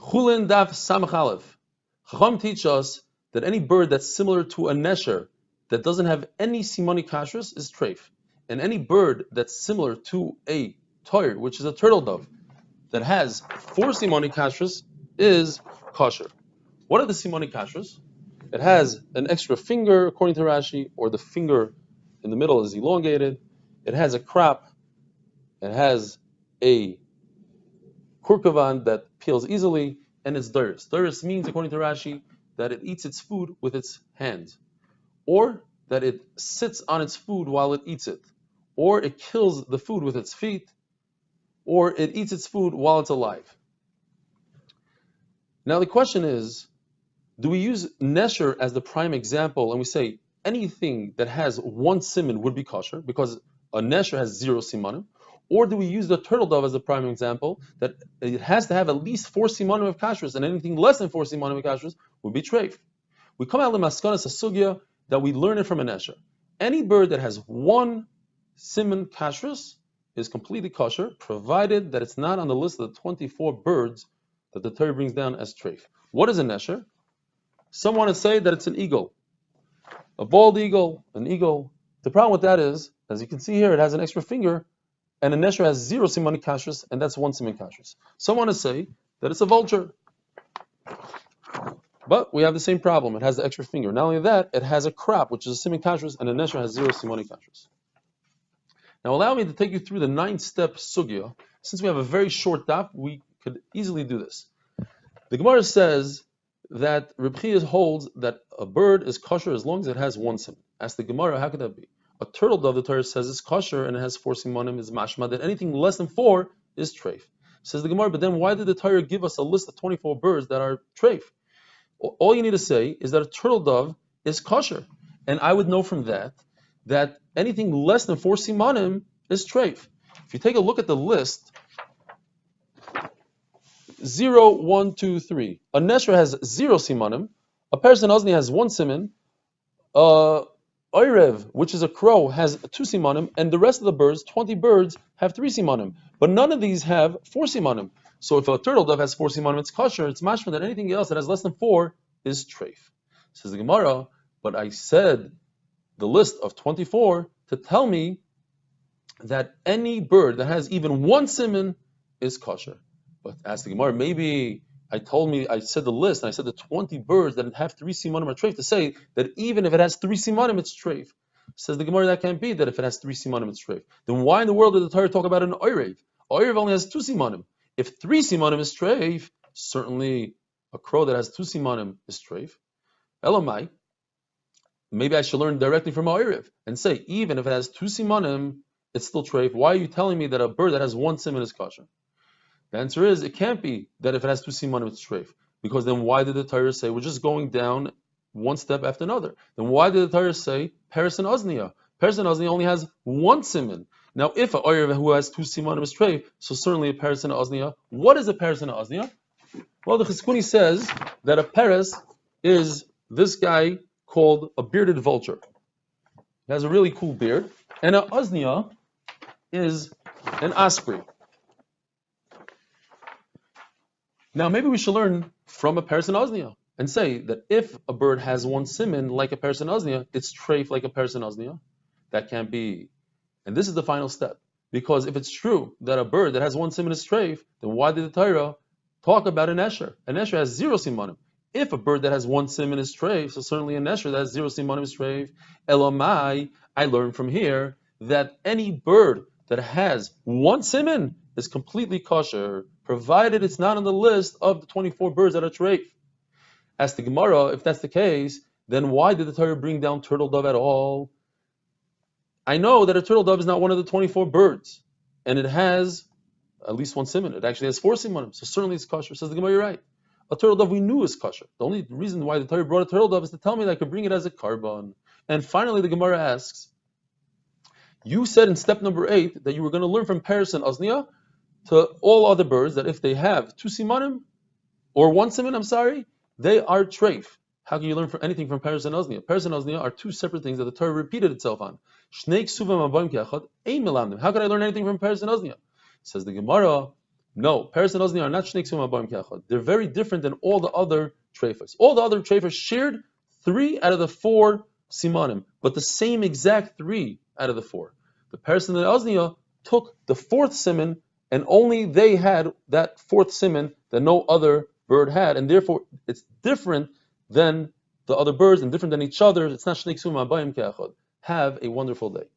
Chullin Daf Samach Aleph. Chacham teach us that any bird that's similar to a nesher that doesn't have any simoni kashrus is treif, and any bird that's similar to a toir, which is a turtle dove, that has 4 simoni kashrus is kosher. What are the simoni kashrus? It has an extra finger, according to Rashi, or the finger in the middle is elongated. It has a crop. It has a kurkavan that peels easily, and it's duris. Duris means, according to Rashi, that it eats its food with its hands, or that it sits on its food while it eats it, or it kills the food with its feet, or it eats its food while it's alive. Now the question is, do we use nesher as the prime example and we say anything that has 1 siman would be kosher because a nesher has 0 simanim? Or do we use the turtle dove as the prime example that it has to have at least 4 simanim of kashrus, and anything less than 4 simanim of kashrus would be treif? We come out of the maskanas sugya that we learn it from a nesher. Any bird that has 1 siman kashrus is completely kosher, provided that it's not on the list of the 24 birds that the Torah brings down as treif. What is a nesher? Some want to say that it's an eagle, a bald eagle, an eagle. The problem with that is, as you can see here, it has an extra finger, and a nesher has 0 simoni kashrus, and that's 1 siman kashrus. Some want to say that it's a vulture, but we have the same problem. It has the extra finger. Not only that, it has a crop, which is a siman kashrus, and a nesher has 0 simoni kashrus. Now allow me to take you through the 9-step sugya. Since we have a very short daf, we could easily do this. The Gemara says that Reb Chia holds that a bird is kosher as long as it has 1 siman. Ask the Gemara, how could that be? A turtle dove, the Torah says, is kosher and it has 4 simanim, is mashma, that anything less than 4 is treif. Says the Gemara, but then why did the Torah give us a list of 24 birds that are treif? All you need to say is that a turtle dove is kosher. And I would know from that anything less than 4 simanim is treif. If you take a look at the list, 0, 1, 2, 3. A nesher has 0 simanim. A person ozni has 1 siman. Oirev, which is a crow, has 2 simanim, and the rest of the birds, 20 birds, have 3 simanim. But none of these have 4 simanim. So if a turtle dove has 4 simanim, it's kosher. It's mashma that anything else that has less than 4 is treif. Says the Gemara, but I said the list of 24 to tell me that any bird that has even 1 siman is kosher. But ask the Gemara, maybe I said the list, and I said the 20 birds that have 3 simanim are treif, to say that even if it has 3 simanim, it's treif. Says the Gemara, that can't be, that if it has 3 simanim, it's treif. Then why in the world did the Torah talk about an oirev? Oirev only has 2 simanim. If 3 simanim is treif, certainly a crow that has 2 simanim is treif. Elamai, maybe I should learn directly from oirev and say, even if it has 2 simanim, it's still treif. Why are you telling me that a bird that has 1 siman is kosher? The answer is, it can't be that if it has 2 simanim, it's treif. Because then why did the Torah say, we're just going down one step after another? Then why did the Torah say, Paris and Ozniya? Paris and Ozniya only has 1 siman. Now, if a oirev who has 2 simanim is treif, so certainly a Paris and Ozniya. What is a Paris and Ozniya? Well, the Chizkuni says that a Paris is this guy called a bearded vulture. He has a really cool beard. And an Ozniya is an osprey. Now, maybe we should learn from a Paris and Ozniya and say that if a bird has 1 siman like a Paris and Ozniya, it's treif like a Paris and Ozniya. That can't be. And this is the final step. Because if it's true that a bird that has 1 siman is treif, then why did the Torah talk about an esher? An esher has 0 simanim. If a bird that has 1 siman is treif, so certainly an esher that has 0 simanim is treif. Elamai, I learned from here that any bird that has 1 siman is completely kosher, provided it's not on the list of the 24 birds that are treif. Ask the Gemara, if that's the case, then why did the Torah bring down turtle dove at all? I know that a turtle dove is not one of the 24 birds, and it has at least 1 siman. It actually has 4 simanim, so certainly it's kosher. Says the Gemara, you're right. A turtle dove we knew is kosher. The only reason why the Torah brought a turtle dove is to tell me that I could bring it as a carbon. And finally, the Gemara asks, you said in step number 8 that you were going to learn from Paris and Ozniya to all other birds that if they have 2 simanim, or 1 siman, they are treif. How can you learn anything from Paris and Ozniya? Paris and Ozniya are 2 separate things that the Torah repeated itself on. How could I learn anything from Paris and Ozniya? Says the Gemara, No, Paris and Ozni are not Shnei Ksumim Abayim Ke'achad. They're very different than all the other treifas. All the other treifas shared 3 out of the 4 simanim, but the same exact 3 out of the 4. The Paris and the Ozniya took the 4th siman, and only they had that 4th siman that no other bird had, and therefore it's different than the other birds and different than each other. It's not Shnei Ksumim Abayim Ke'achad. Have a wonderful day.